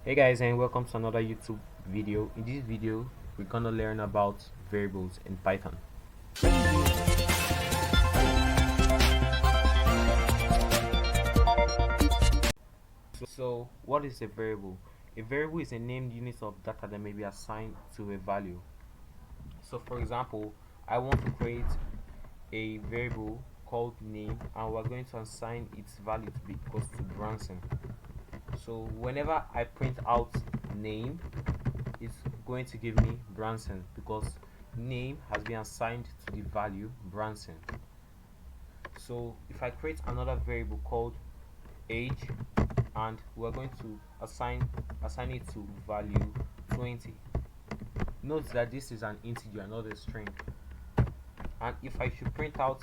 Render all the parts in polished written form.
Hey guys, and welcome to another YouTube video. In this video we're gonna learn about variables in Python. So what is a variable? A variable is a named unit of data that may be assigned to a value. So for example, I want to create a variable called name, and we're going to assign its value to be equals to Branson. So whenever I print out name, it's going to give me Branson because name has been assigned to the value Branson. So if I create another variable called age, and we're going to assign it to value 20, note that this is an integer, not a string. And if I should print out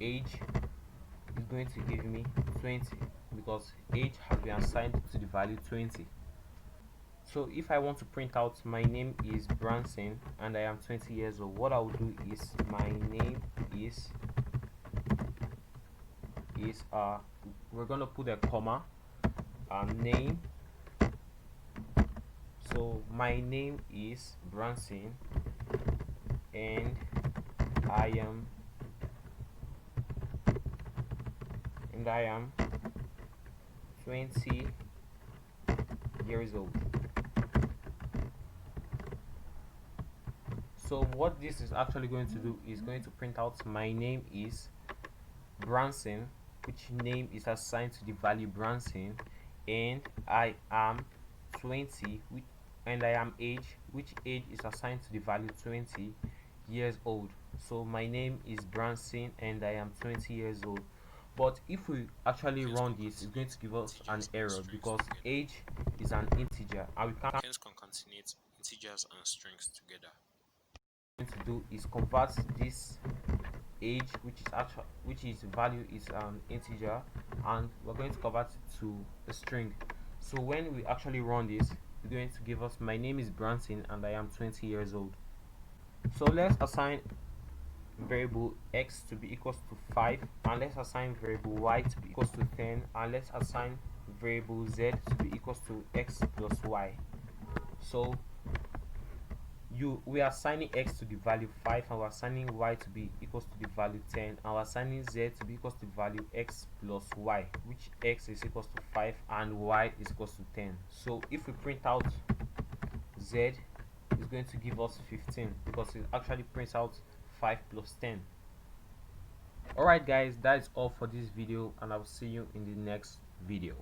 age, it's going to give me 20 because age has been assigned to the value 20. So if I want to print out my name is Branson and I am 20 years old, what I will do is my name is we're gonna put a comma, name. So my name is Branson and I am 20 years old. So what this is actually going to do is going to print out my name is Branson, which name is assigned to the value Branson, and I am 20, and I am age, which age is assigned to the value 20 years old. So my name is Branson and I am 20 years old. But if we actually run this, it's going to give us an error because age is an integer and we can't concatenate integers and strings together. to do is convert this age, which is value is an integer, and we're going to convert it to a string. So when we actually run this, it's going to give us my name is Branson and I am 20 years old. So let's assign variable x to be equals to 5, and let's assign variable y to be equals to 10, and let's assign variable z to be equals to x plus y. So we are assigning x to the value 5, and we're assigning y to be equals to the value 10, and we're assigning z to be equals to the value x plus y, which x is equals to 5 and y is equals to 10. So if we print out z, is going to give us 15 because it actually prints out 5 plus 10. Alright guys, that is all for this video, and I'll see you in the next video.